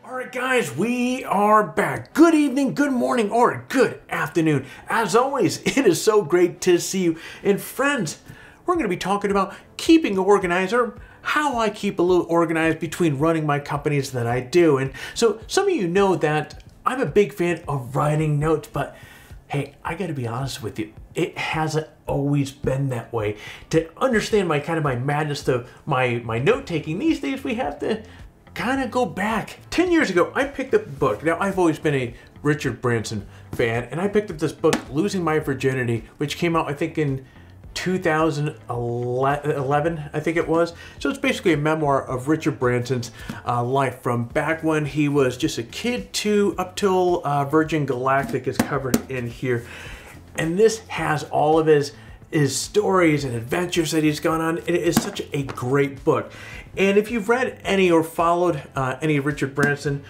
Alright guys, we are back. Good evening, good morning, or good afternoon. As always, it is so great to see you. And friends, we're going to be talking about keeping organized, or how I keep a little organized between running my companies that I do. And so some of you know that I'm a big fan of writing notes, but hey, I got to be honest with you. It hasn't always been that way. To understand my madness of my note-taking, these days we have to kind of go back. 10 years ago, I picked up a book. Now, I've always been a Richard Branson fan, and I picked up this book, Losing My Virginity, which came out, I think, in 2011, I think it was. So it's basically a memoir of Richard Branson's life from back when he was just a kid to up till Virgin Galactic is covered in here. And this has all of his stories and adventures that he's gone on. It is such a great book. And if you've read any or followed any of Richard Branson,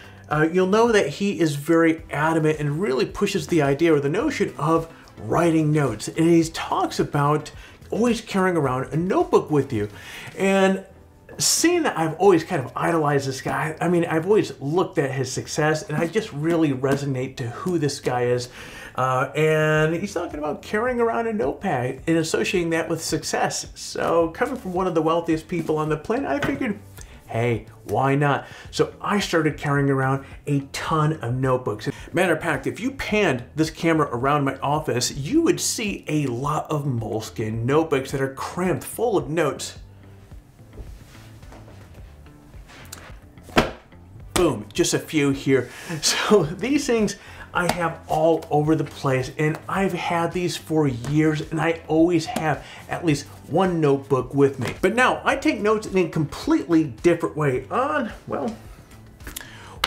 you'll know that he is very adamant and really pushes the idea or the notion of writing notes. And he talks about always carrying around a notebook with you. And seeing that I've always kind of idolized this guy, I mean, I've always looked at his success and I just really resonate to who this guy is. And he's talking about carrying around a notepad and associating that with success. So coming from one of the wealthiest people on the planet, I figured, hey, why not? So I started carrying around a ton of notebooks. Matter of fact, if you panned this camera around my office, you would see a lot of Moleskine notebooks that are crammed full of notes. Boom, just a few here. So these things I have all over the place, and I've had these for years, and I always have at least one notebook with me. But now I take notes in a completely different way on, well,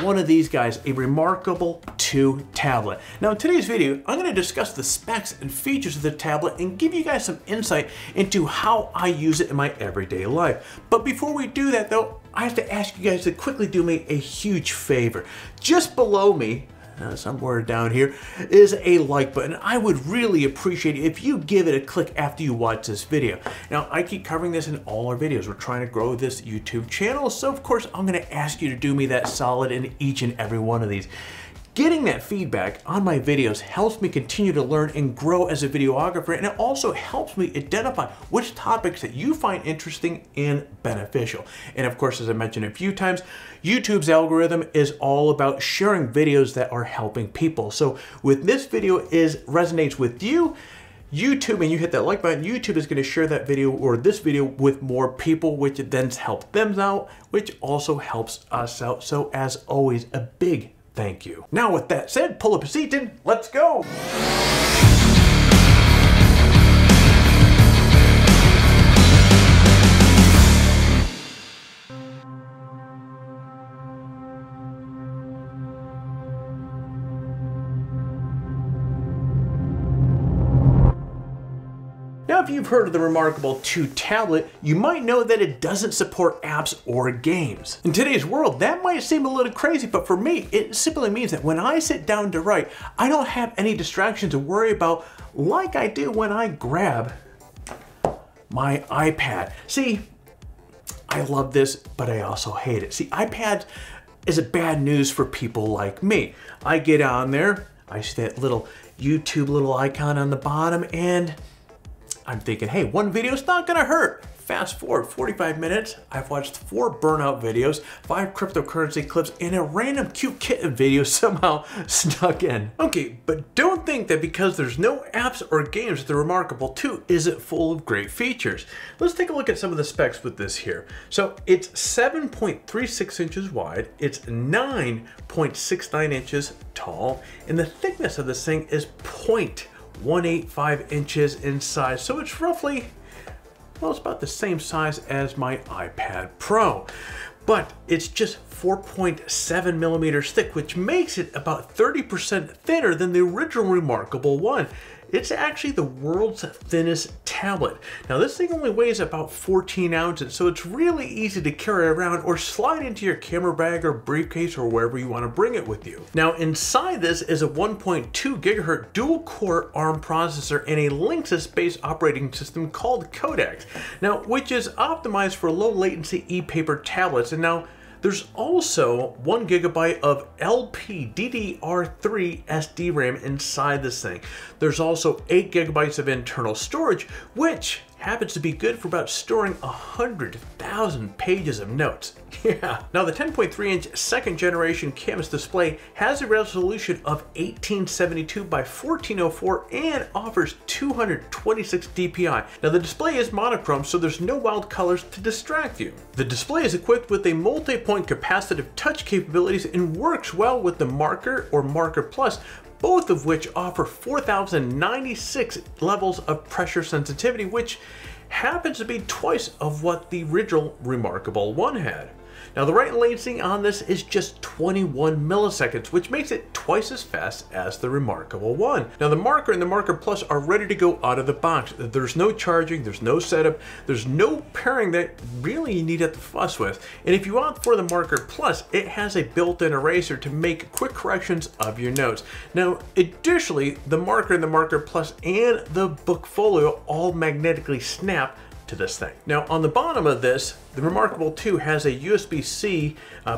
one of these guys, a reMarkable 2 tablet. Now in today's video, I'm going to discuss the specs and features of the tablet and give you guys some insight into how I use it in my everyday life. But before we do that though, I have to ask you guys to quickly do me a huge favor. Just below me, somewhere down here, is a like button. I would really appreciate it if you give it a click after you watch this video. Now, I keep covering this in all our videos. We're trying to grow this YouTube channel, so of course, I'm gonna ask you to do me that solid in each and every one of these. Getting that feedback on my videos helps me continue to learn and grow as a videographer, and it also helps me identify which topics that you find interesting and beneficial. And of course, as I mentioned a few times, YouTube's algorithm is all about sharing videos that are helping people. So with this video resonates with you, YouTube, and you hit that like button, YouTube is going to share that video or this video with more people, which then helps them out, which also helps us out. So as always, a big thank you. Now with that said, pull up a seat and let's go. Now, if you've heard of the reMarkable 2 tablet, you might know that it doesn't support apps or games. In today's world, that might seem a little crazy, but for me, it simply means that when I sit down to write, I don't have any distractions to worry about like I do when I grab my iPad. See, I love this, but I also hate it. See, iPad is a bad news for people like me. I get on there, I see that little YouTube little icon on the bottom, and I'm thinking, hey, one video's not gonna hurt. Fast forward 45 minutes, I've watched 4 burnout videos, 5 cryptocurrency clips, and a random cute kitten video somehow snuck in. Okay, but don't think that because there's no apps or games, the reMarkable 2 isn't full of great features. Let's take a look at some of the specs with this here. So it's 7.36 inches wide, it's 9.69 inches tall, and the thickness of this thing is 0.185 inches in size. So it's roughly, well, it's about the same size as my iPad Pro, but it's just 4.7 millimeters thick, which makes it about 30% thinner than the original reMarkable 1. It's actually the world's thinnest tablet. Now this thing only weighs about 14 ounces, so it's really easy to carry around or slide into your camera bag or briefcase or wherever you want to bring it with you. Now inside this is a 1.2 gigahertz dual core ARM processor and a Linksys-based operating system called Codex, now which is optimized for low latency e-paper tablets. And now There's also 1 GB of LPDDR3 SD RAM inside this thing. There's also 8 GB of internal storage, which happens to be good for about storing 100,000 pages of notes. Yeah. Now the 10.3-inch second generation canvas display has a resolution of 1872 by 1404 and offers 226 dpi. Now the display is monochrome, so there's no wild colors to distract you. The display is equipped with a multi-point capacitive touch capabilities and works well with the Marker or Marker Plus, both of which offer 4,096 levels of pressure sensitivity, which happens to be twice of what the original reMarkable 1 had. Now the write latency on this is just 21 milliseconds, which makes it twice as fast as the reMarkable 1. Now the Marker and the Marker Plus are ready to go out of the box. There's no charging, there's no setup, there's no pairing that really you need to fuss with. And if you opt for the Marker Plus, it has a built-in eraser to make quick corrections of your notes. Now additionally, the Marker and the Marker Plus and the Bookfolio all magnetically snap to this thing. Now on the bottom of this, the reMarkable 2 has a USB-C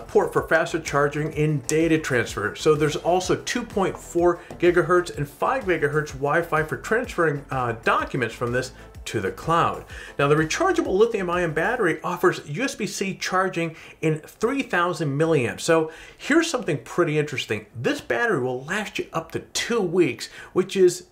port for faster charging and data transfer. So there's also 2.4 gigahertz and 5 gigahertz Wi-Fi for transferring documents from this to the cloud. Now the rechargeable lithium-ion battery offers USB-C charging in 3000 milliamps. So here's something pretty interesting. This battery will last you up to 2 weeks, which is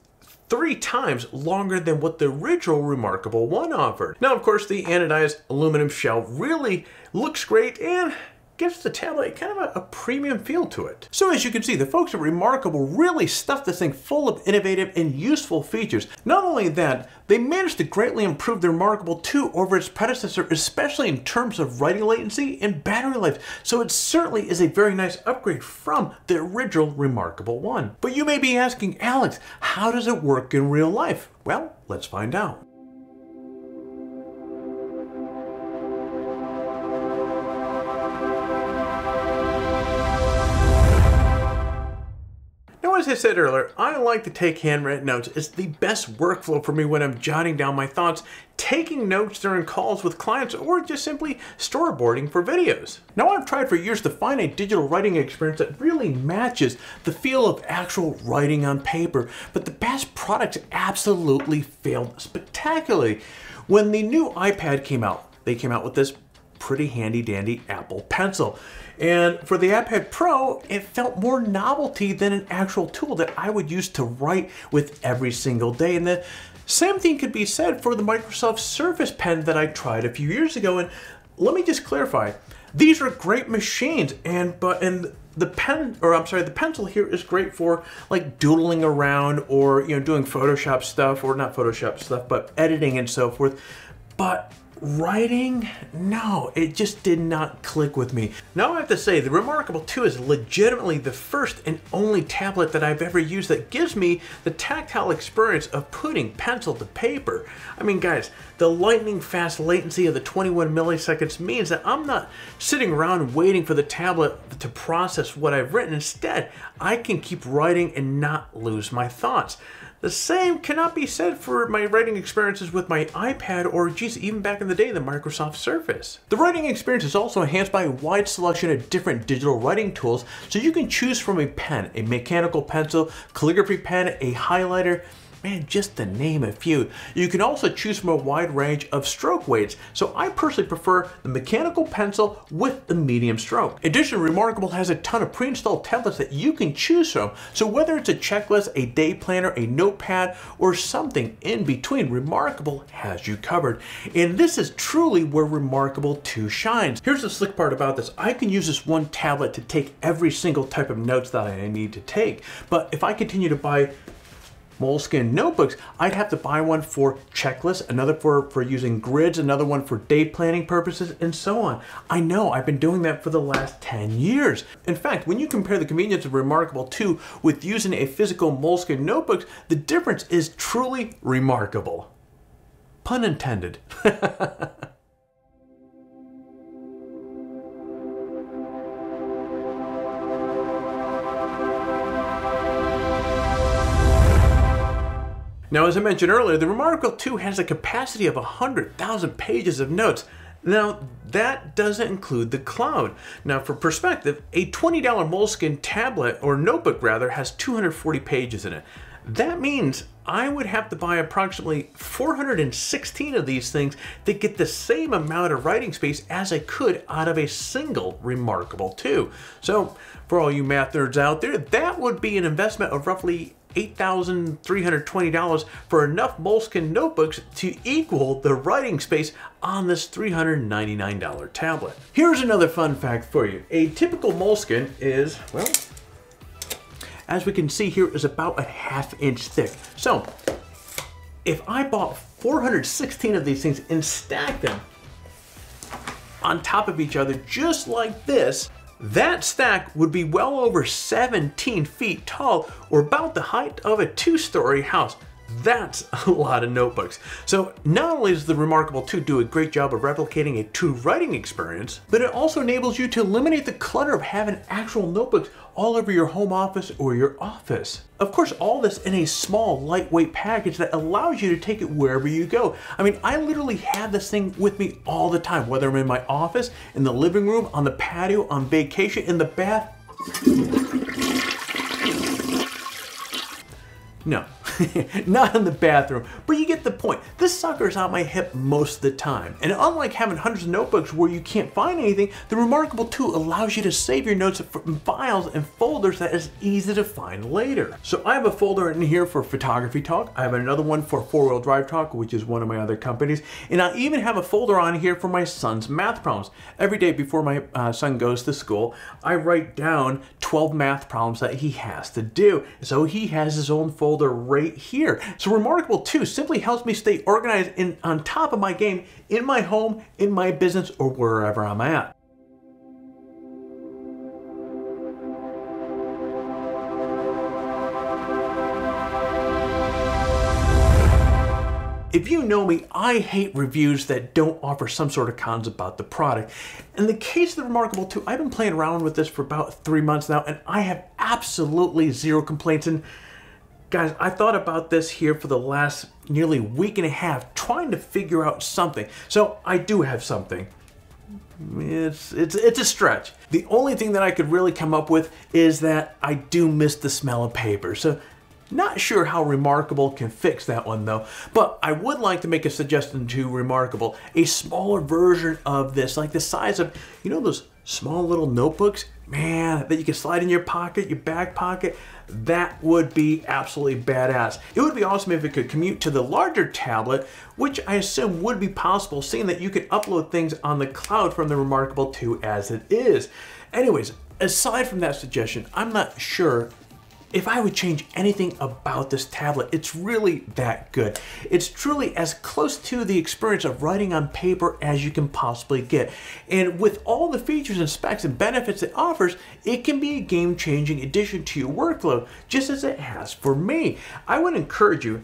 3 times longer than what the original reMarkable 1 offered. Now, of course, the anodized aluminum shell really looks great and gives the tablet kind of a premium feel to it. So as you can see, the folks at reMarkable really stuffed this thing full of innovative and useful features. Not only that, they managed to greatly improve the reMarkable 2 over its predecessor, especially in terms of writing latency and battery life. So it certainly is a very nice upgrade from the original reMarkable 1. But you may be asking, Alex, how does it work in real life? Well, let's find out. As I said earlier, I like to take handwritten notes. It's the best workflow for me when I'm jotting down my thoughts, taking notes during calls with clients, or just simply storyboarding for videos. Now I've tried for years to find a digital writing experience that really matches the feel of actual writing on paper, but the best products absolutely failed spectacularly. When the new iPad came out, they came out with this pretty handy dandy Apple Pencil. And for the iPad Pro, it felt more novelty than an actual tool that I would use to write with every single day. And the same thing could be said for the Microsoft Surface Pen that I tried a few years ago. And let me just clarify, these are great machines, and the pencil here is great for like doodling around or doing Photoshop stuff, or not Photoshop stuff, but editing and so forth. But writing, no, it just did not click with me. Now I have to say, the reMarkable 2 is legitimately the first and only tablet that I've ever used that gives me the tactile experience of putting pencil to paper. I mean, guys, the lightning fast latency of the 21 milliseconds means that I'm not sitting around waiting for the tablet to process what I've written. Instead, I can keep writing and not lose my thoughts. The same cannot be said for my writing experiences with my iPad or, geez, even back in the day, the Microsoft Surface. The writing experience is also enhanced by a wide selection of different digital writing tools, so you can choose from a pen, a mechanical pencil, calligraphy pen, a highlighter, man, just to name a few. You can also choose from a wide range of stroke weights, so I personally prefer the mechanical pencil with the medium stroke. Additionally, reMarkable has a ton of pre-installed templates that you can choose from, so whether it's a checklist, a day planner, a notepad, or something in between, reMarkable has you covered. And this is truly where reMarkable 2 shines. Here's the slick part about this. I can use this one tablet to take every single type of notes that I need to take, but if I continue to buy Moleskine notebooks, I'd have to buy one for checklists, another for using grids, another one for day planning purposes, and so on. I know, I've been doing that for the last 10 years. In fact, when you compare the convenience of reMarkable 2 with using a physical Moleskine notebooks, the difference is truly remarkable. Pun intended. Now, as I mentioned earlier, the reMarkable 2 has a capacity of 100,000 pages of notes. Now, that doesn't include the cloud. Now, for perspective, a $20 Moleskine tablet, or notebook rather, has 240 pages in it. That means I would have to buy approximately 416 of these things to get the same amount of writing space as I could out of a single reMarkable 2. So, for all you math nerds out there, that would be an investment of roughly $8,320 for enough Moleskine notebooks to equal the writing space on this $399 tablet. Here's another fun fact for you. A typical Moleskine is, well, as we can see here, is about a ½ inch thick. So if I bought 416 of these things and stacked them on top of each other just like this, that stack would be well over 17 feet tall, or about the height of a 2-story house. That's a lot of notebooks. So not only does the reMarkable 2 do a great job of replicating a true writing experience, but it also enables you to eliminate the clutter of having actual notebooks all over your home office or your office. Of course, all this in a small, lightweight package that allows you to take it wherever you go. I mean, I literally have this thing with me all the time, whether I'm in my office, in the living room, on the patio, on vacation, in the bath. No, not in the bathroom, but you get the point. This sucker's on my hip most of the time. And unlike having hundreds of notebooks where you can't find anything, the reMarkable 2 allows you to save your notes in files and folders that is easy to find later. So I have a folder in here for Photography Talk. I have another one for 4-wheel drive talk, which is one of my other companies. And I even have a folder on here for my son's math problems. Every day before my son goes to school, I write down 12 math problems that he has to do. So he has his own folder right here. So reMarkable 2 simply helps me stay organized and on top of my game in my home, in my business, or wherever I'm at. If you know me, I hate reviews that don't offer some sort of cons about the product. In the case of the reMarkable 2, I've been playing around with this for about 3 months now, and I have absolutely zero complaints. And guys, I thought about this here for the last nearly week and a half, trying to figure out something. So I do have something. It's a stretch. The only thing that I could really come up with is that I do miss the smell of paper. So not sure how reMarkable can fix that one though, but I would like to make a suggestion to reMarkable, a smaller version of this, like the size of, you know, those small little notebooks, man, that you can slide in your pocket, your back pocket. That would be absolutely badass. It would be awesome if it could commute to the larger tablet, which I assume would be possible, seeing that you can upload things on the cloud from the reMarkable 2 as it is. Anyways, aside from that suggestion, I'm not sure if I would change anything about this tablet. It's really that good. It's truly as close to the experience of writing on paper as you can possibly get. And with all the features and specs and benefits it offers, it can be a game-changing addition to your workflow, just as it has for me. I would encourage you,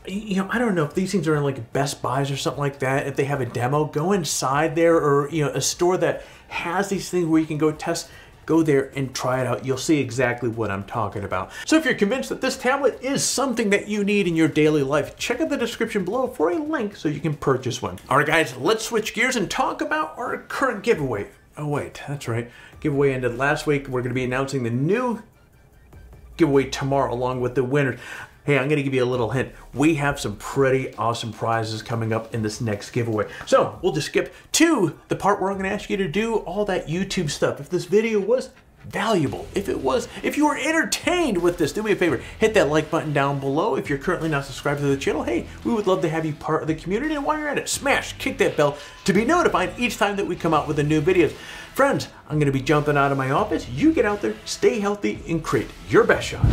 I don't know if these things are in like Best Buys or something like that, if they have a demo, go inside there, or a store that has these things where you can go test. Go there and try it out. You'll see exactly what I'm talking about. So if you're convinced that this tablet is something that you need in your daily life, check out the description below for a link so you can purchase one. All right, guys, let's switch gears and talk about our current giveaway. Oh wait, that's right. Giveaway ended last week. We're going to be announcing the new giveaway tomorrow along with the winners. Hey, I'm going to give you a little hint. We have some pretty awesome prizes coming up in this next giveaway. So we'll just skip to the part where I'm going to ask you to do all that YouTube stuff. If this video was valuable, if you were entertained with this, do me a favor, hit that like button down below. If you're currently not subscribed to the channel, hey, we would love to have you part of the community. And while you're at it, kick that bell to be notified each time that we come out with the new videos. Friends, I'm going to be jumping out of my office. You get out there, stay healthy, and create your best shot.